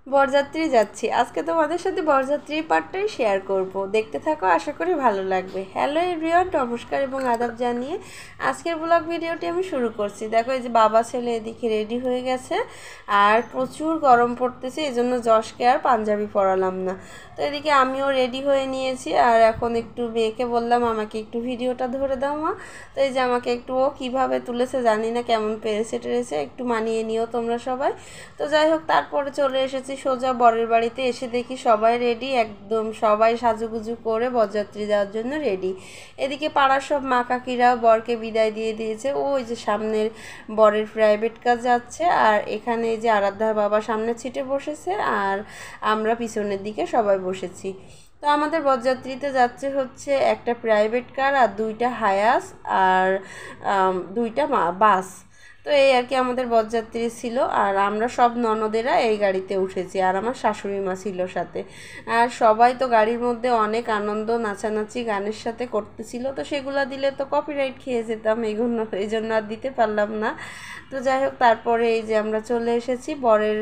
বরযাত্রী যাচ্ছি আজকে তোমাদের সাথে বরযাত্রীর পার্টটাই শেয়ার করব, দেখতে থাকো, আশা করি ভালো লাগবে। হ্যালো এভরিওয়ান, নমস্কার এবং আদাব জানিয়ে আজকের ব্লগ ভিডিওটি আমি শুরু করছি। দেখো এই যে বাবা ছেলে এদিকে রেডি হয়ে গেছে, আর প্রচুর গরম পড়তেছে, এই জন্য যশকে আর পাঞ্জাবি পরালাম না। তো এদিকে আমিও রেডি হয়ে নিয়েছি, আর এখন একটু মেয়েকে বললাম আমাকে একটু ভিডিওটা ধরে দাও মা। তো এই যে আমাকে একটু ও কীভাবে তুলেছে জানি না, কেমন পেরেছে টেরেছে, একটু মানিয়ে নিও তোমরা সবাই। তো যাই হোক, তারপরে চলে এসেছি সোজা বরের বাড়িতে। এসে দেখি সবাই রেডি, একদম সবাই সাজুগুজু করে বরযাত্রী যাওয়ার জন্য রেডি। এদিকে পাড়ার সব মা কাকিরাও বরকে বিদায় দিয়ে দিয়েছে। ওই যে সামনের বরের প্রাইভেট কার যাচ্ছে, আর এখানে যে আরাধ্যার বাবা সামনে সিটে বসেছে, আর আমরা পিছনের দিকে সবাই বসেছি। তো আমাদের বরযাত্রীতে যাচ্ছে হচ্ছে একটা প্রাইভেট কার আর দুইটা হায়াস আর দুইটা বাস। তো এই আর কি আমাদের বরযাত্রী ছিল, আর আমরা সব ননদেরা এই গাড়িতে উঠেছি, আর আমার শাশুড়ি মা ছিল সাথে। আর সবাই তো গাড়ির মধ্যে অনেক আনন্দ, নাচানাচি গানের সাথে করতেছিল, তো সেগুলো দিলে তো কপিরাইট খেয়ে যেতাম, এই জন্য আর দিতে পারলাম না। তো যাই হোক, তারপরে এই যে আমরা চলে এসেছি বরের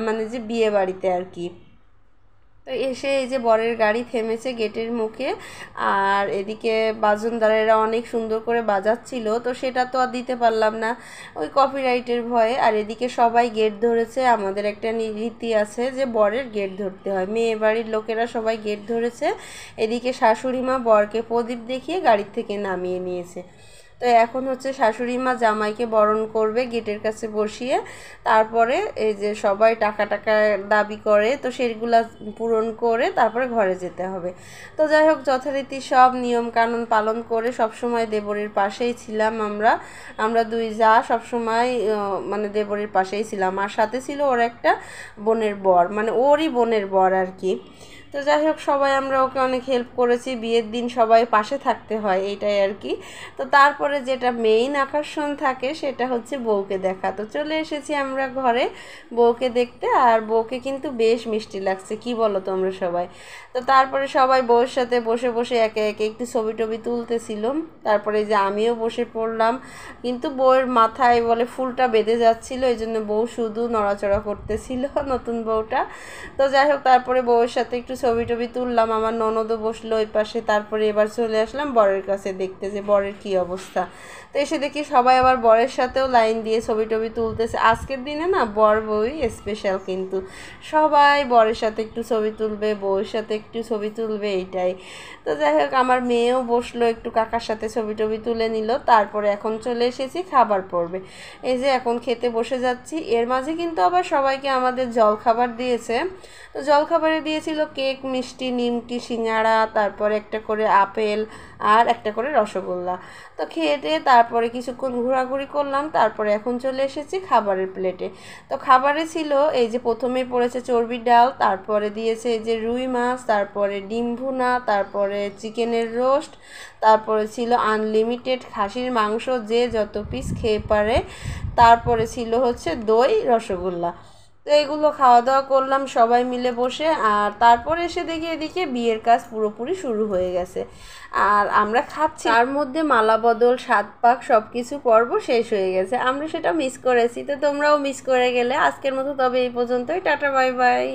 মানে যে বিয়ে বাড়িতে আর কি। তো এসে এই যে বরের গাড়ি থেমেছে গেটের মুখে, আর এদিকে বাজনদারেরা অনেক সুন্দর করে বাজাচ্ছিল, তো সেটা তো আর দিতে পারলাম না ওই কপিরাইটের ভয়ে। আর এদিকে সবাই গেট ধরেছে, আমাদের একটা রীতি আছে যে বরের গেট ধরতে হয়, মেয়ে বাড়ির লোকেরা সবাই গেট ধরেছে। এদিকে শাশুড়ি মা বরকে প্রদীপ দেখিয়ে গাড়ির থেকে নামিয়ে নিয়েছে। তো এখন হচ্ছে শাশুড়ি মা জামাইকে বরণ করবে গেটের কাছে বসিয়ে। তারপরে এই যে সবাই টাকা টাকা দাবি করে, তো সেগুলা পূরণ করে তারপরে ঘরে যেতে হবে। তো যাই হোক, যথারীতি সব নিয়ম কানুন পালন করে সবসময় দেবরের পাশেই ছিলাম আমরা। আমরা দুই যা সবসময় মানে দেবরের পাশেই ছিলাম, আর সাথে ছিল ওর একটা বোনের বর, মানে ওরই বোনের বর আর কি। তো যাই হোক, সবাই আমরা ওকে অনেক হেল্প করেছি, বিয়ের দিন সবাই পাশে থাকতে হয়, এইটাই আর কি। তো তারপরে যেটা মেইন আকর্ষণ থাকে সেটা হচ্ছে বউকে দেখা। তো চলে এসেছি আমরা ঘরে বউকে দেখতে, আর বউকে কিন্তু বেশ মিষ্টি লাগছে, কি বলো তোমরা সবাই? তো তারপরে সবাই বউয়ের সাথে বসে বসে একে একে একটু ছবি টবি তুলতেছিলাম। তারপরে যে আমিও বসে পড়লাম, কিন্তু বউয়ের মাথায় বলে ফুলটা বেঁধে যাচ্ছিল, এই জন্য বউ শুধু নড়াচড়া করতেছিল নতুন বউটা। তো যাই হোক, তারপরে বউয়ের সাথে একটু ছবি টবি তুললাম, আমার ননদও বসলো ওই পাশে। তারপরে এবার চলে আসলাম বরের কাছে দেখতে যে বরের কী অবস্থা। তো এসে দেখি সবাই আবার বরের সাথেও লাইন দিয়ে ছবি টবি তুলতেছে। আজকের দিনে না বর বউই স্পেশাল, কিন্তু সবাই বরের সাথে একটু ছবি তুলবে, বউয়ের সাথে একটু ছবি তুলবে, এইটাই। তো যাই হোক, আমার মেয়েও বসলো একটু কাকার সাথে ছবি টবি তুলে নিল। তারপরে এখন চলে এসেছি খাবার পর্বে। এই যে এখন খেতে বসে যাচ্ছি। এর মাঝে কিন্তু আবার সবাইকে আমাদের জলখাবার দিয়েছে। তো জলখাবারে দিয়েছিল কেক, মিষ্টি, নিমকি, সিঙ্গাড়া, তারপরে একটা করে আপেল আর একটা করে রসগোল্লা। তো খেয়ে দিয়ে তারপরে কিছুক্ষণ ঘোরাঘুরি করলাম, তারপরে এখন চলে এসেছি খাবারের প্লেটে। তো খাবারে ছিল এই যে প্রথমে পড়েছে চর্বির ডাল, তারপরে দিয়েছে এই যে রুই মাছ, তারপরে ডিম ভুনা, তারপরে চিকেনের রোস্ট, তারপরে ছিল আনলিমিটেড খাসির মাংস, যে যত পিস খেয়ে পারে, তারপরে ছিল হচ্ছে দই, রসগোল্লা। তো এগুলো খাওয়া দাওয়া করলাম সবাই মিলে বসে, আর তারপরে এসে দেখি এদিকে বিয়ের কাজ পুরোপুরি শুরু হয়ে গেছে, আর আমরা খাচ্ছি, তার মধ্যে মালা বদল, সাত পাক সব কিছু পর্ব শেষ হয়ে গেছে। আমরা সেটা মিস করেছি, তো তোমরাও মিস করে গেলে। আজকের মতো তবে এই পর্যন্তই, টাটা বাই বাই।